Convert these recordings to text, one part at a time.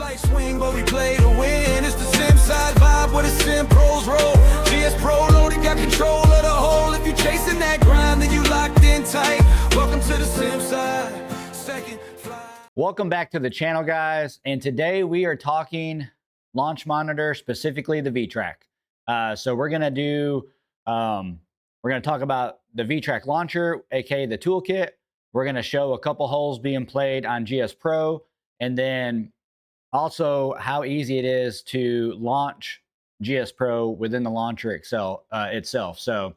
light swing, but we play to win. It's the sim side vibe where the sim pros roll. GS Pro loaded, got control of the whole. If you chasing that grind, then you locked in tight. Welcome to the sim side. Second fly. Welcome back to the channel, guys. And today we are talking launch monitor, specifically the VTrack. So we're gonna talk about the VTrack launcher, aka the toolkit. We're gonna show a couple holes being played on GS Pro, and then also how easy it is to launch GS Pro within the launcher itself. So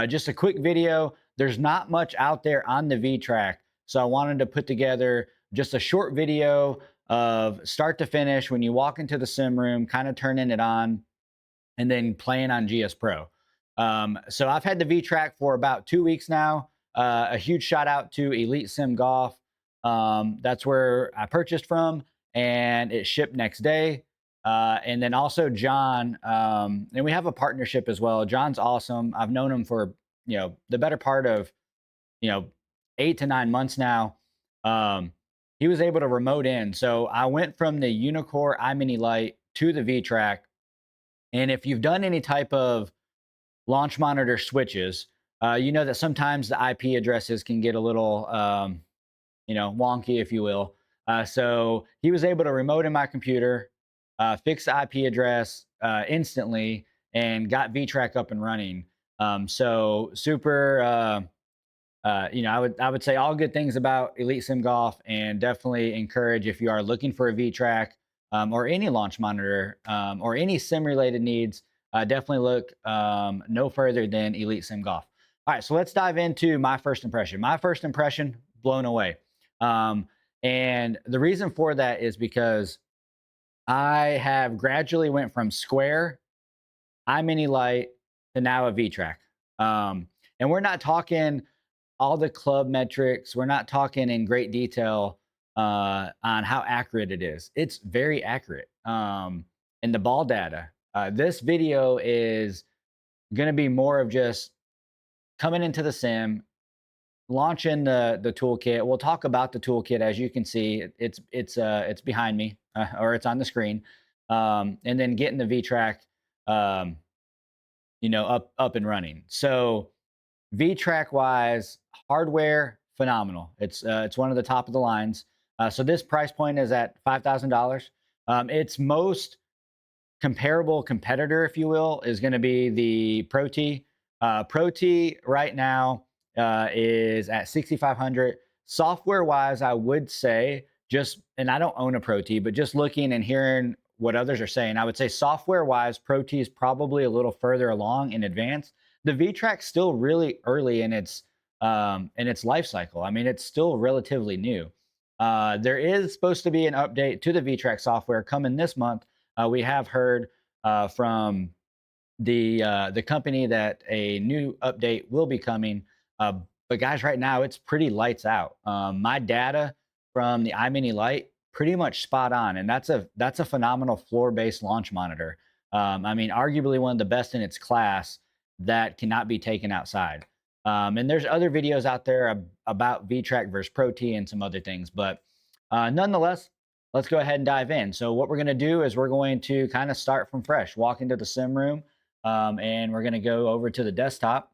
just a quick video. There's not much out there on the VTrack, so I wanted to put together just a short video of start to finish when you walk into the sim room, kind of turning it on and then playing on GS Pro. So I've had the VTrack for about 2 weeks now. A huge shout out to Elite Sim Golf. That's where I purchased from, and it shipped next day. And then also John, and we have a partnership as well. John's awesome. I've known him for, the better part of, 8 to 9 months now. He was able to remote in. So I went from the Unicore iMini Lite to the VTrack. And if you've done any type of launch monitor switches, you know that sometimes the IP addresses can get a little, wonky, if you will. So he was able to remote in my computer, fix the IP address instantly, and got VTrack up and running. So super, I would say all good things about Elite Sim Golf, and definitely encourage, if you are looking for a VTrack or any launch monitor or any sim related needs, definitely look no further than Elite Sim Golf. All right, so let's dive into my first impression. My first impression, blown away. And the reason for that is because I have gradually went from square, iMini Lite, to now a VTrack. And we're not talking all the club metrics. We're not talking in great detail on how accurate it is. It's very accurate. And the ball data. This video is going to be more of just coming into the sim, launching the toolkit. We'll talk about the toolkit. As you can see, it's behind me, or it's on the screen, and then getting the VTrack, up and running. So VTrack wise, hardware phenomenal. It's one of the top of the lines. So this price point is at $5,000. Its most comparable competitor, if you will, is going to be the Pro T. Pro T right now is at $6,500. Software wise, I would say, and I don't own a Pro T, but just looking and hearing what others are saying, I would say software wise, Pro T is probably a little further along in advance. The VTrack's still really early in its life cycle. I mean, it's still relatively new. There is supposed to be an update to the VTrack software coming this month. We have heard from the company that a new update will be coming. But guys, right now it's pretty lights out. My data from the iMini Lite, pretty much spot on, and that's a phenomenal floor-based launch monitor. I mean, arguably one of the best in its class that cannot be taken outside. And there's other videos out there about VTrack versus Pro T and some other things, but nonetheless, let's go ahead and dive in. So what we're going to do is we're going to kind of start from fresh, walk into the sim room, and we're going to go over to the desktop.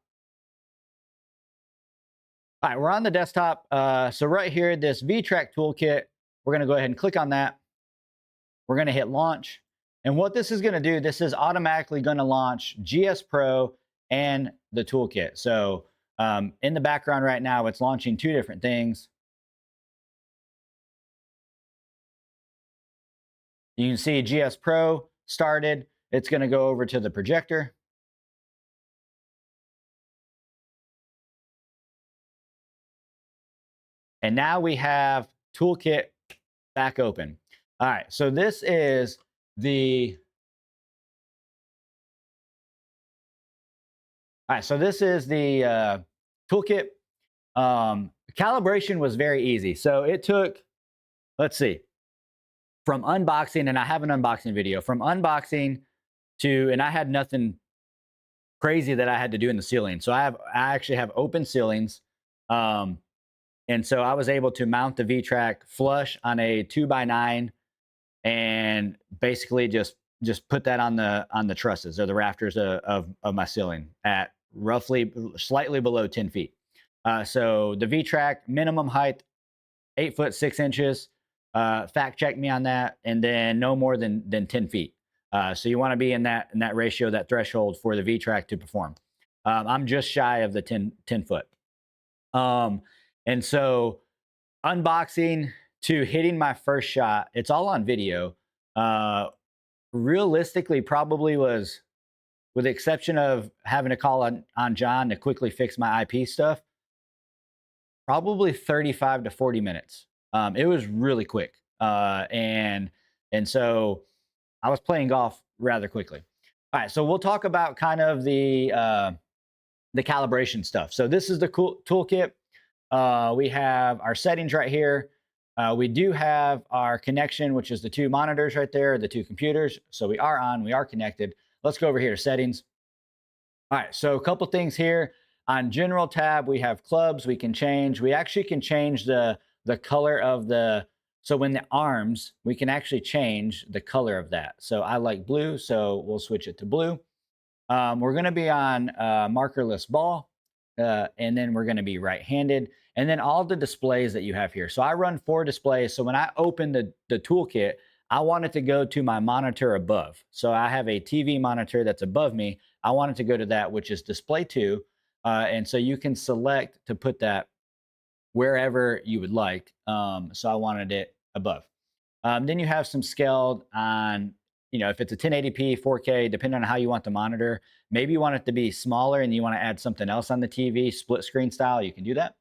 All right, we're on the desktop. So right here, this VTrack toolkit, we're going to go ahead and click on that. We're going to hit launch. And what this is going to do, this is automatically going to launch GS Pro and the toolkit. So in the background right now, it's launching two different things. You can see GS Pro started. It's going to go over to the projector. And now we have toolkit back open. All right, so this is the toolkit. Calibration was very easy. So it took, let's see, from unboxing, and I have an unboxing video, from unboxing to, and I had nothing crazy that I had to do in the ceiling. So I actually have open ceilings. And so I was able to mount the VTrack flush on a 2x9 and basically just put that on the trusses or the rafters of my ceiling at roughly slightly below 10 feet. So the VTrack minimum height 8 foot 6 inches. Fact check me on that, and then no more than 10 feet. So you want to be in that ratio, that threshold for the VTrack to perform. I'm just shy of the 10 foot. And so unboxing to hitting my first shot, it's all on video. Realistically, probably was, with the exception of having to call on John to quickly fix my IP stuff, probably 35 to 40 minutes. It was really quick. And so I was playing golf rather quickly. All right, so we'll talk about kind of the calibration stuff. So this is the cool toolkit. We have our settings right here. We do have our connection, which is the two monitors right there, the two computers. So we are on, we are connected. Let's go over here to settings. All right, so a couple things here. On general tab, we have clubs we can change. We actually can change the color of the, so when the arms, we can actually change the color of that. So I like blue, so we'll switch it to blue. We're gonna be on markerless ball, and then we're gonna be right-handed, and then all the displays that you have here. So I run 4 displays, so when I open the toolkit, I want it to go to my monitor above. So I have a TV monitor that's above me. I want it to go to that, which is display 2. And so you can select to put that wherever you would like. So I wanted it above. Then you have some scaled on, if it's a 1080p, 4K, depending on how you want the monitor. Maybe you want it to be smaller and you want to add something else on the TV, split screen style, you can do that.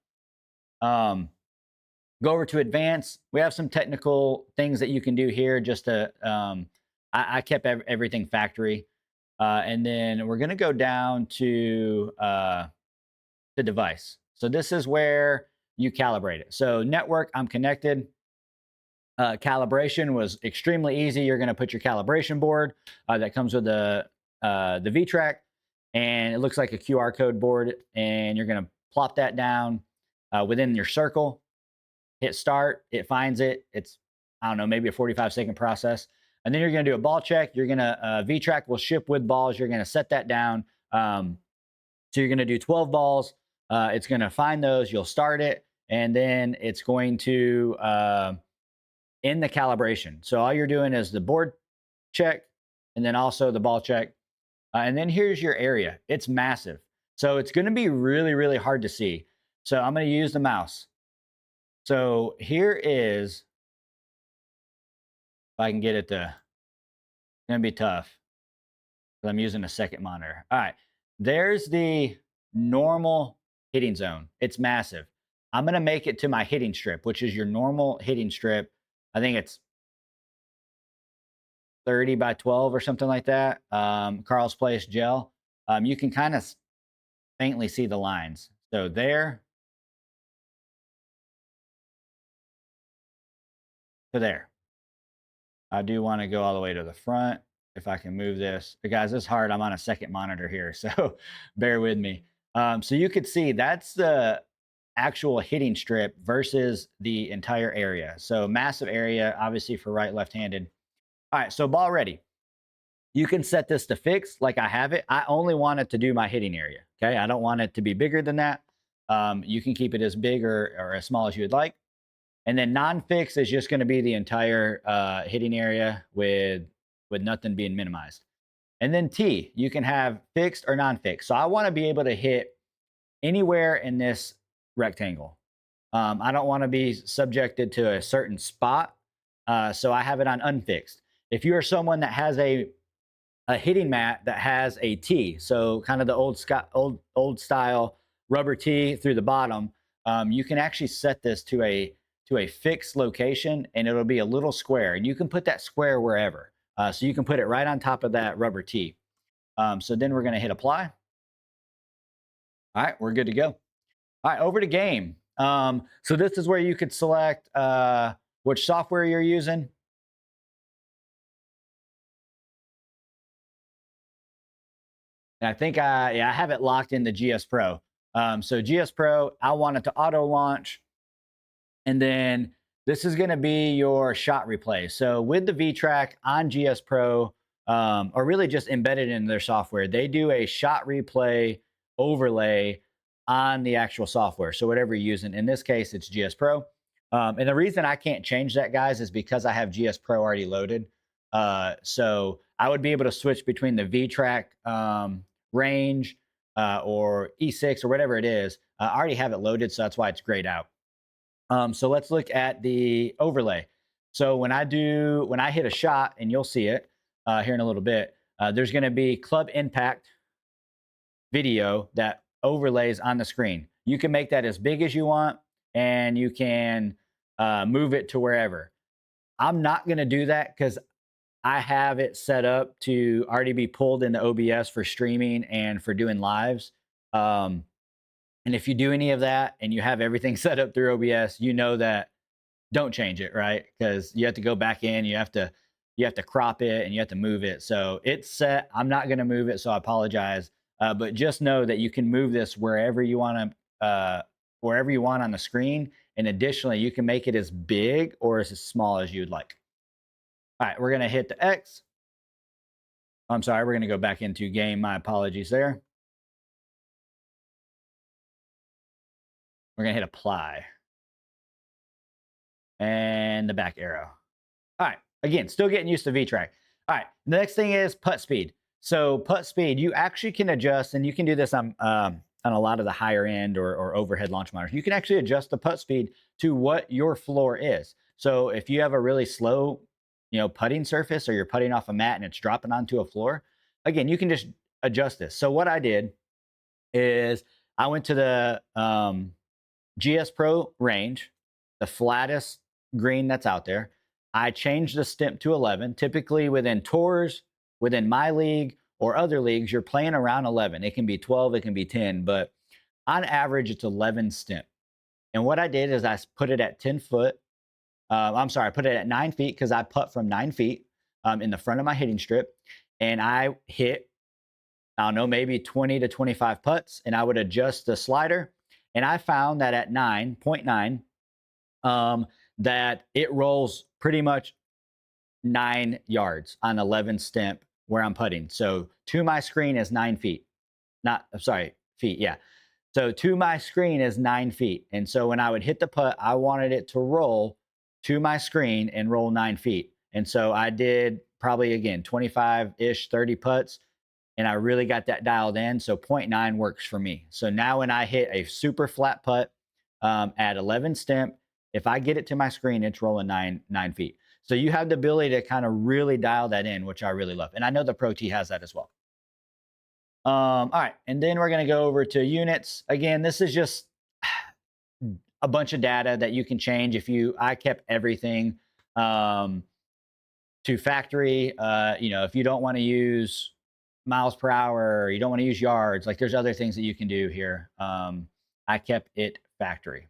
Go over to advanced. We have some technical things that you can do here just to, I kept everything factory. And then we're going to go down to the device. So this is where you calibrate it. So network, I'm connected. Calibration was extremely easy. You're going to put your calibration board that comes with the VTrack, and it looks like a QR code board, and you're going to plop that down within your circle. Hit start, it finds it. It's, I don't know, maybe a 45-second process. And then you're going to do a ball check. You're going to, VTrack will ship with balls. You're going to set that down. So you're going to do 12 balls. It's going to find those. You'll start it. And then it's going to end the calibration. So all you're doing is the board check and then also the ball check. And then here's your area. It's massive. So it's going to be really, really hard to see. So I'm going to use the mouse. So here is, if I can get it to, it's going to be tough because I'm using a second monitor. All right, there's the normal hitting zone. It's massive. I'm going to make it to my hitting strip, which is your normal hitting strip. I think it's 30 by 12 or something like that. Carl's Place gel. You can kind of faintly see the lines. So there to there. I do want to go all the way to the front if I can move this. But guys, it's hard. I'm on a second monitor here, so bear with me. So you could see that's the actual hitting strip versus the entire area. So massive area, obviously for right, left-handed. All right, so ball ready. You can set this to fixed like I have it. I only want it to do my hitting area, okay? I don't want it to be bigger than that. You can keep it as big or as small as you would like. And then non-fixed is just going to be the entire hitting area with nothing being minimized. And then T, you can have fixed or non-fixed. So I want to be able to hit anywhere in this rectangle. I don't want to be subjected to a certain spot. So I have it on unfixed. If you are someone that has a hitting mat that has a T, so kind of the old style rubber T through the bottom, you can actually set this to a fixed location, and it'll be a little square, and you can put that square wherever. So you can put it right on top of that rubber T. So then we're going to hit apply. All right, we're good to go. All right, over to game. So this is where you could select which software you're using. And I think I have it locked into GS Pro. So GS Pro, I want it to auto launch. And then This is going to be your shot replay. So with the VTrack on GS Pro, or really just embedded in their software, they do a shot replay overlay on the actual software. So whatever you're using, in this case, it's GS Pro. And the reason I can't change that, guys, is because I have GS Pro already loaded. So I would be able to switch between the VTrack range or E6 or whatever it is. I already have it loaded, so that's why it's grayed out. So let's look at the overlay. So when I hit a shot, and you'll see it here in a little bit, there's going to be club impact video that overlays on the screen. You can make that as big as you want, and you can move it to wherever. I'm not going to do that because I have it set up to already be pulled into OBS for streaming and for doing lives. And if you do any of that and you have everything set up through OBS, you know that don't change it, right? Because you have to go back in, you have to crop it, and you have to move it. So it's set. I'm not going to move it, so I apologize. But just know that you can move this wherever you want on the screen. And additionally, you can make it as big or as small as you'd like. All right, we're going to hit the X. I'm sorry, we're going to go back into game. My apologies there. We're going to hit apply. And the back arrow. All right, again, still getting used to VTrack. All right, the next thing is putt speed. So putt speed, you actually can adjust, and you can do this on a lot of the higher end or overhead launch monitors. You can actually adjust the putt speed to what your floor is. So if you have a really slow, putting surface, or you're putting off a mat and it's dropping onto a floor, again, you can just adjust this. So what I did is I went to the GS Pro range, the flattest green that's out there. I changed the stimp to 11. Typically within tours, within my league or other leagues, you're playing around 11. It can be 12, it can be 10, but on average, it's 11 stimp. And what I did is I put it at 10 foot. I put it at 9 feet because I putt from 9 feet in the front of my hitting strip. And I hit, I don't know, maybe 20 to 25 putts, and I would adjust the slider. And I found that at 9.9, that it rolls pretty much 9 yards on 11 stimp where I'm putting. So to my screen is 9 feet. Feet. Yeah. So to my screen is 9 feet. And so when I would hit the putt, I wanted it to roll to my screen and roll 9 feet. And so I did probably, again, 25-ish, 30 putts. And I really got that dialed in. So 0.9 works for me. So now when I hit a super flat putt at 11 stimp, if I get it to my screen, it's rolling 9 feet. So you have the ability to kind of really dial that in, which I really love. And I know the Pro T has that as well. All right. And then we're going to go over to units. Again, this is just a bunch of data that you can change. I kept everything to factory. If you don't want to use miles per hour, or you don't want to use yards, like there's other things that you can do here. I kept it factory.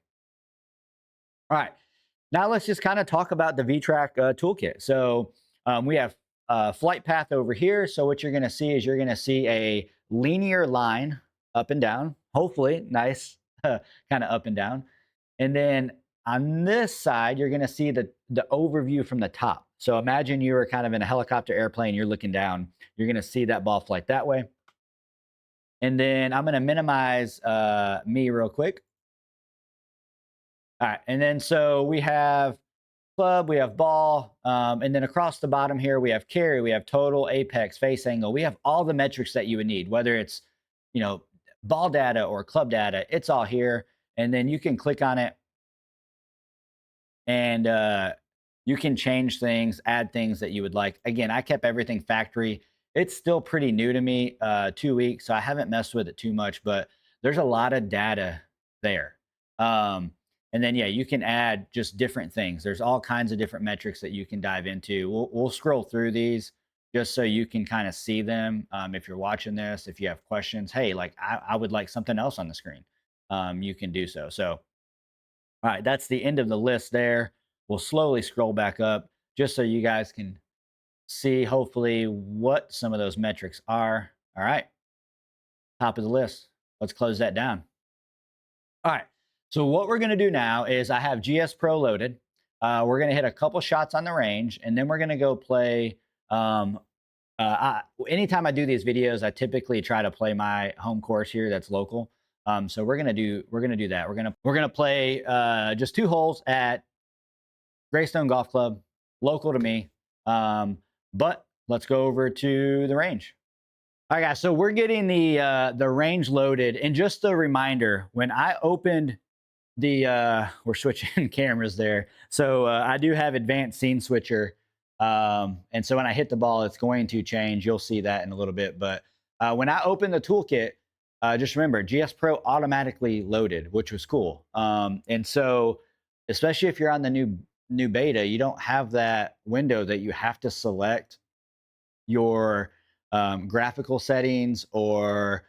All right, now let's just kind of talk about the VTrack toolkit. So we have flight path over here. So what you're going to see is you're going to see a linear line up and down, hopefully nice, kind of up and down. And then on this side, you're going to see the overview from the top. So imagine you were kind of in a helicopter airplane, you're looking down, you're going to see that ball flight that way. And then I'm going to minimize me real quick. All right, and then so we have club, we have ball, and then across the bottom here, we have carry, we have total, apex, face angle. We have all the metrics that you would need, whether it's, ball data or club data, it's all here. And then you can click on it and you can change things, add things that you would like. Again, I kept everything factory. It's still pretty new to me, 2 weeks, so I haven't messed with it too much, but there's a lot of data there. And then, yeah, you can add just different things. There's all kinds of different metrics that you can dive into. We'll scroll through these just so you can kind of see them. If you're watching this, if you have questions, hey, like I would like something else on the screen, you can do so. So, all right, that's the end of the list there. We'll slowly scroll back up just so you guys can see, hopefully, what some of those metrics are. All right, top of the list. Let's close that down. All right. So what we're going to do now is I have GS Pro loaded. we're going to hit a couple shots on the range, and then we're going to go play. Anytime I do these videos, I typically try to play my home course here that's local. So we're gonna do that. We're gonna play just 2 holes at Greystone Golf Club, local to me. But let's go over to the range. All right, guys. So we're getting the range loaded, and just a reminder: when I opened we're switching cameras there. So I do have advanced scene switcher. And so when I hit the ball, it's going to change. You'll see that in a little bit. But when I opened the toolkit, just remember GS Pro automatically loaded, which was cool. And so, especially if you're on the new beta, you don't have that window that you have to select your graphical settings or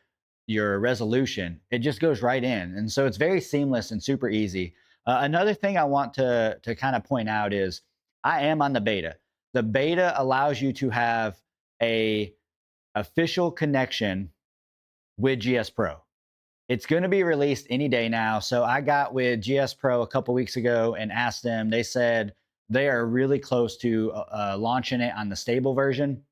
your resolution. It just goes right in. And so it's very seamless and super easy. Another thing I want to kind of point out is I am on the beta. The beta allows you to have a official connection with GS Pro. It's going to be released any day now. So I got with GS Pro a couple weeks ago and asked them. They said they are really close to launching it on the stable version.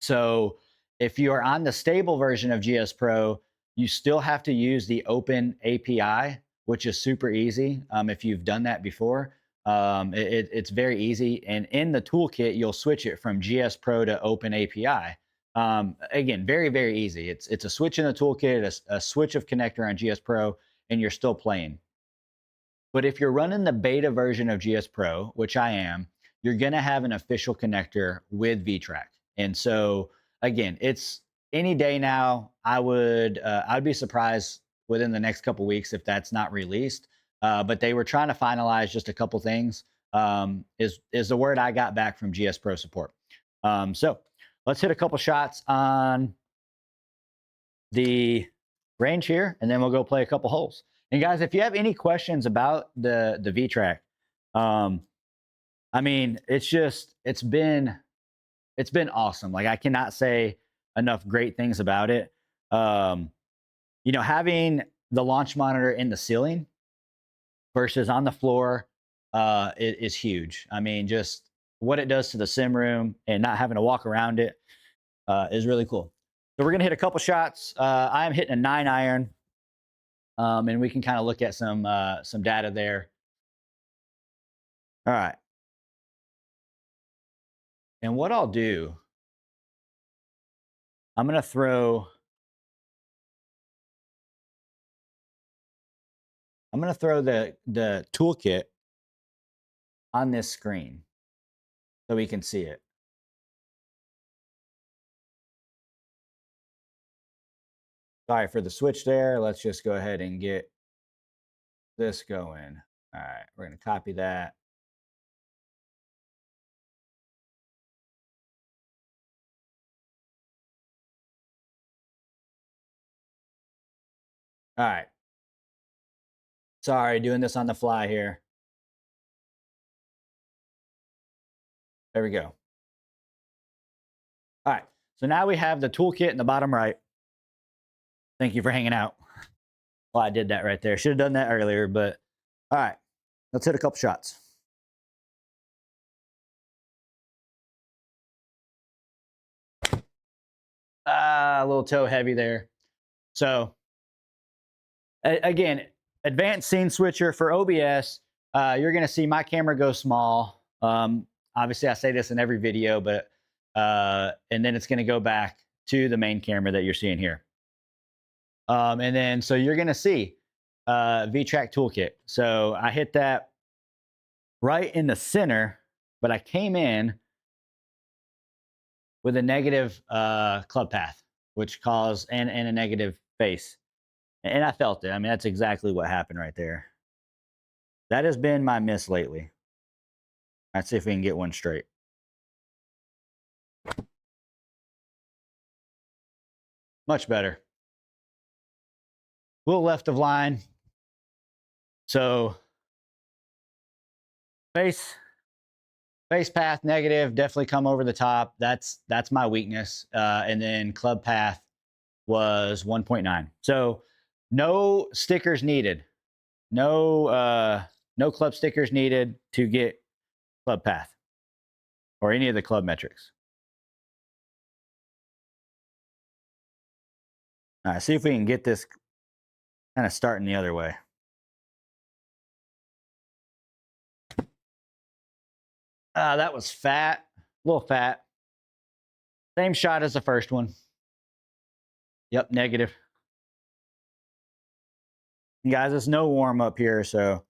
So if you are on the stable version of GS Pro, you still have to use the open API, which is super easy. If you've done that before, it's very easy. And in the toolkit, you'll switch it from GS Pro to open API. Again, very, very easy. It's a switch in the toolkit, a switch of connector on GS Pro, and you're still playing. But if you're running the beta version of GS Pro, which I am, you're going to have an official connector with VTrack. And so, again, it's any day now. I'd be surprised within the next couple weeks if that's not released. But they were trying to finalize just a couple things. Is the word I got back from GS Pro support. So let's hit a couple shots on the range here, and then we'll go play a couple holes. And guys, if you have any questions about the VTrack, I mean, it's been awesome. Like, I cannot say enough great things about it. You know, having the launch monitor in the ceiling versus on the floor is huge. I mean, just what it does to the sim room and not having to walk around it is really cool. So we're gonna hit a couple shots. I am hitting a 9-iron, and we can kind of look at some data there. All right. And what I'll do, I'm gonna throw the toolkit on this screen so we can see it. Sorry for the switch there. Let's just go ahead and get this going. All right, we're going to copy that. All right. Sorry, doing this on the fly here. There we go. All right, so now we have the toolkit in the bottom right. Thank you for hanging out. Well, I did that right there. Should have done that earlier, but all right, let's hit a couple shots. A little toe heavy there. So again, advanced scene switcher for OBS. You're going to see my camera go small. Obviously, I say this in every video, but and then it's going to go back to the main camera that you're seeing here. And then so you're going to see VTrack toolkit. So I hit that right in the center, but I came in with a negative club path, which caused and a negative face. And I felt it. I mean, that's exactly what happened right there. That has been my miss lately. Let's see if we can get one straight. Much better. A little left of line. So face path negative, definitely come over the top. That's my weakness. And then club path was 1.9. So no stickers needed. No No club stickers needed to get club path or any of the club metrics. All right, see if we can get this kind of starting the other way. That was fat, a little fat. Same shot as the first one. Yep, negative. And guys, it's no warm up here, so.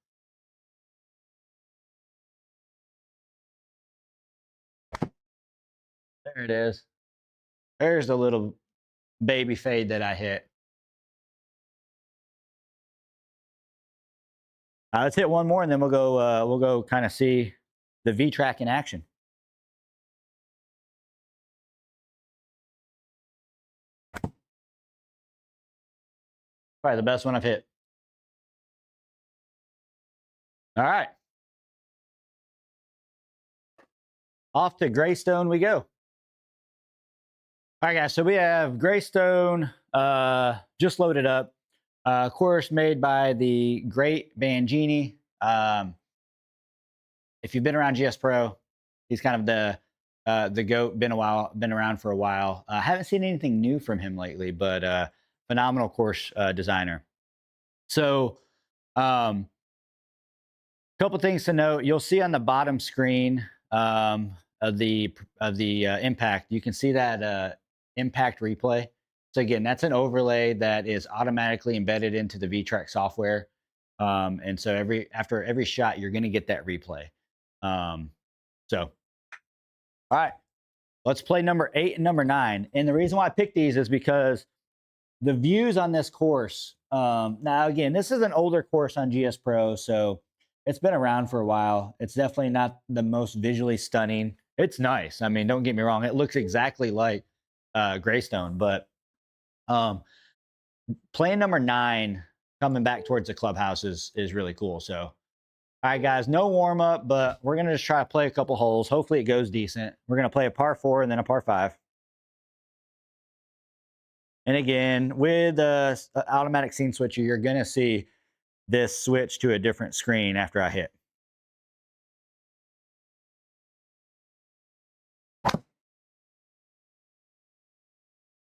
There it is. There's the little baby fade that I hit. Let's hit one more, and then we'll go kind of see the VTrack in action. Probably the best one I've hit. All right. Off to Greystone we go. All right, guys. So we have Greystone just loaded up. Course made by the great Bangini. If you've been around GS Pro, he's kind of the GOAT. Been around for a while. Haven't seen anything new from him lately, but phenomenal course designer. So, couple things to note. You'll see on the bottom screen of the impact, you can see that impact replay. So again, that's an overlay that is automatically embedded into the VTrack software. And so after every shot, you're going to get that replay. All right, let's play number 8 and number 9. And the reason why I picked these is because the views on this course, now again, this is an older course on GS Pro, so it's been around for a while. It's definitely not the most visually stunning. It's nice. I mean, don't get me wrong. It looks exactly like Greystone, but playing number 9 coming back towards the clubhouse is really cool. So, all right, guys, no warm up, but we're going to just try to play a couple holes. Hopefully it goes decent. We're going to play a par 4 and then a par 5. And again, with the automatic scene switcher, you're going to see this switch to a different screen after I hit.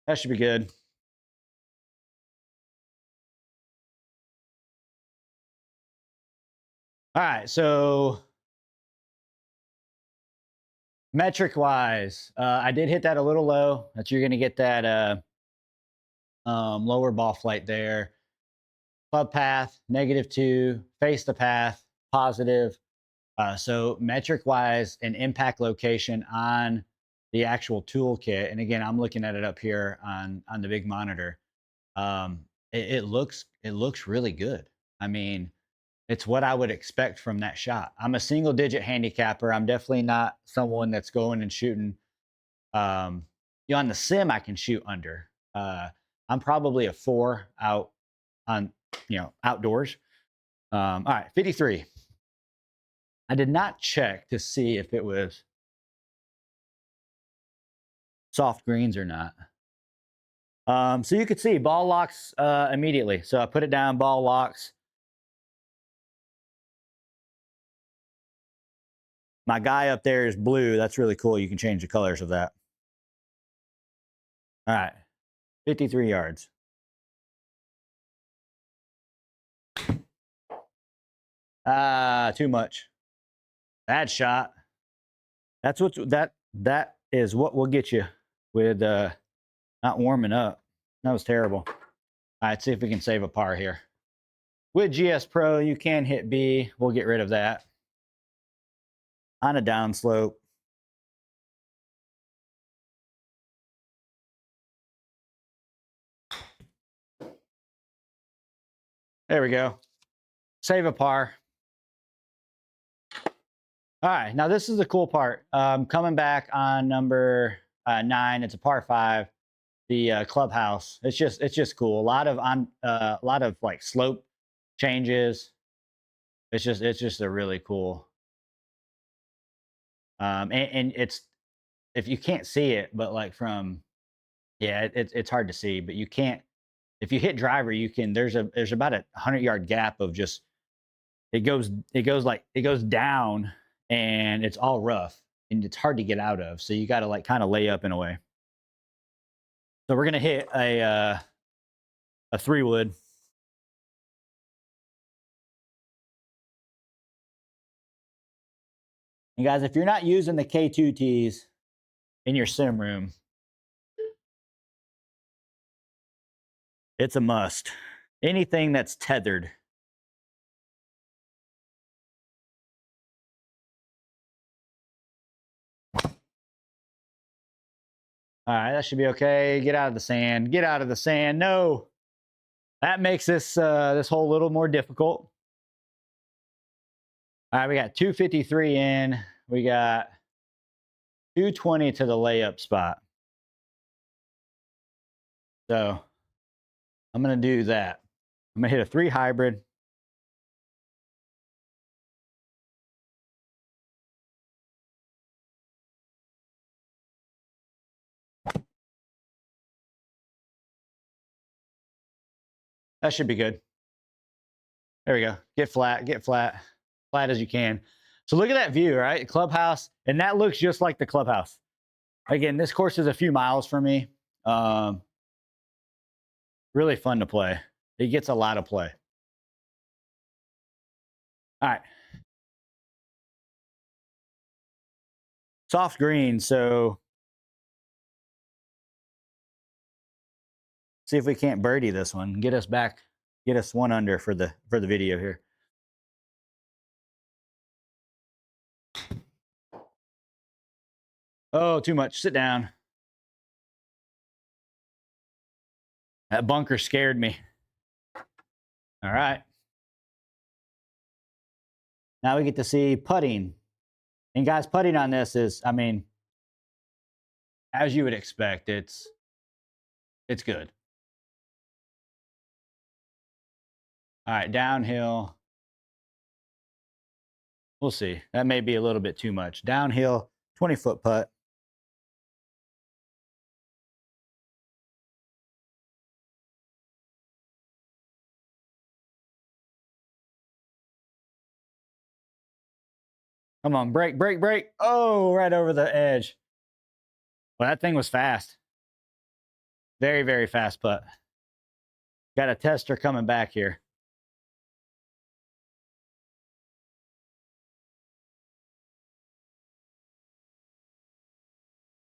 That should be good. All right, so metric wise, I did hit that a little low. That's you're going to get that lower ball flight there. Club path, -2, face the path, positive. So metric wise and impact location on the actual toolkit. And again, I'm looking at it up here on the big monitor. It looks really good. I mean, it's what I would expect from that shot. I'm a single digit handicapper. I'm definitely not someone that's going and shooting. On the sim, I can shoot under. I'm probably a 4 out on, outdoors. All right, 53. I did not check to see if it was soft greens or not. So you could see ball locks immediately. So I put it down, ball locks. My guy up there is blue. That's really cool. You can change the colors of that. All right, 53 yards. Too much. Bad shot. That's that is what will get you with not warming up. That was terrible. All right, see if we can save a par here. With GS Pro, you can hit B. We'll get rid of that. On a downslope. There we go. Save a par. All right, now this is the cool part. Coming back on number 9, it's a par 5. The clubhouse. It's just cool. A lot of like slope changes. It's just a really cool. And it's, if you can't see it, but like from, it's hard to see, but you can't, if you hit driver, you can, there's about a 100-yard gap of just it goes down, and it's all rough, and it's hard to get out of. So you got to like kind of lay up in a way. So we're gonna hit a 3-wood. And guys, if you're not using the K2 tees in your sim room, it's a must. Anything that's tethered. All right, that should be okay. Get out of the sand. Get out of the sand. No. That makes this this hole a little more difficult. All right, we got 253 in. We got 220 to the layup spot. So I'm going to do that. I'm going to hit a 3 hybrid. That should be good. There we go. Get flat, flat as you can. So look at that view, right? Clubhouse, and that looks just like the clubhouse. Again, this course is a few miles from me. Really fun to play. It gets a lot of play. All right. Soft green, so see if we can't birdie this one. Get us back, get us 1 under for the video here. Oh, too much. Sit down. That bunker scared me. All right. Now we get to see putting. And guys, putting on this is, I mean, as you would expect, it's good. All right, downhill. We'll see. That may be a little bit too much. Downhill, 20-foot putt. Come on, break, break, break. Oh, right over the edge. Well, that thing was fast. Very, very fast putt. Got a tester coming back here.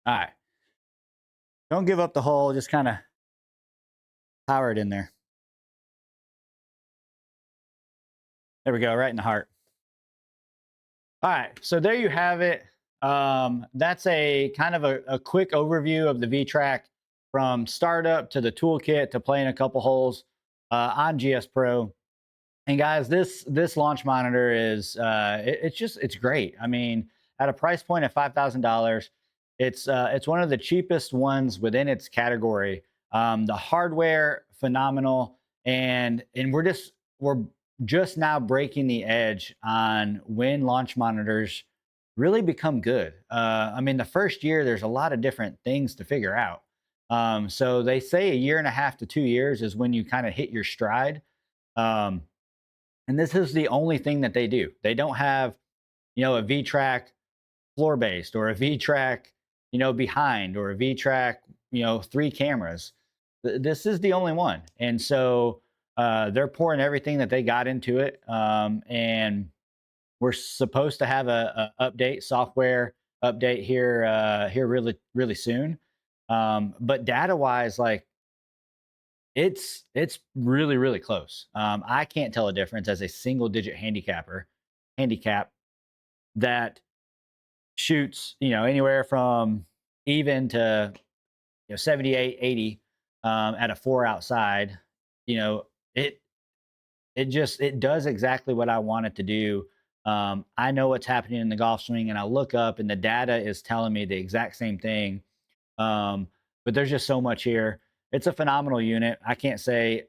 All right. Don't give up the hole. Just kind of power it in there. There we go, right in the heart. All right, so there you have it. That's a kind of a quick overview of the VTrack from startup to the toolkit to playing a couple holes on GS Pro. And guys, this launch monitor is it's great. I mean, at a price point of $5,000, it's one of the cheapest ones within its category. The hardware phenomenal, and we're just now breaking the edge on when launch monitors really become good. I mean, the first year there's a lot of different things to figure out. So they say 1.5 to 2 years is when you kind of hit your stride. And this is the only thing that they do. They don't have, a VTrack floor based or a VTrack, behind, or a VTrack, 3 cameras. This is the only one. And so they're pouring everything that they got into it. And we're supposed to have a update, software update here really, really soon. But data wise, like, it's really, really close. I can't tell a difference as a single digit handicap that shoots, anywhere from even to 78, 80 at a 4 outside. It does exactly what I want it to do. I know what's happening in the golf swing, and I look up and the data is telling me the exact same thing. But there's just so much here. It's a phenomenal unit. I can't say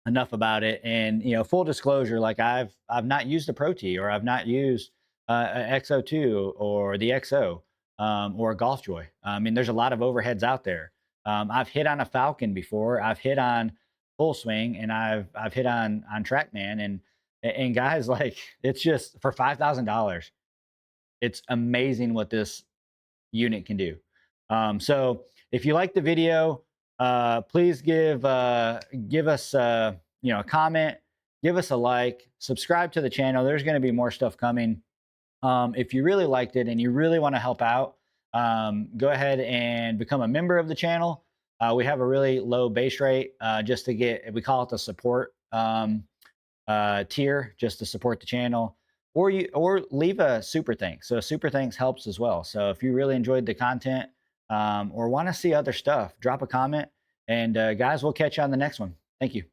enough about it. And full disclosure, like I've not used a Pro T, or I've not used an XO2 or the XO or a Golf Joy. I mean, there's a lot of overheads out there. I've hit on a Falcon before. I've hit on Full Swing, and I've hit on TrackMan, and And guys, like, it's just for $5,000. It's amazing what this unit can do. So if you like the video, please give us a comment, give us a like, subscribe to the channel. There's going to be more stuff coming. If you really liked it and you really want to help out, go ahead and become a member of the channel. We have a really low base rate just to get, we call it the support tier, just to support the channel, or leave a super thanks. So super thanks helps as well. So if you really enjoyed the content or want to see other stuff, drop a comment, and guys, we'll catch you on the next one. Thank you.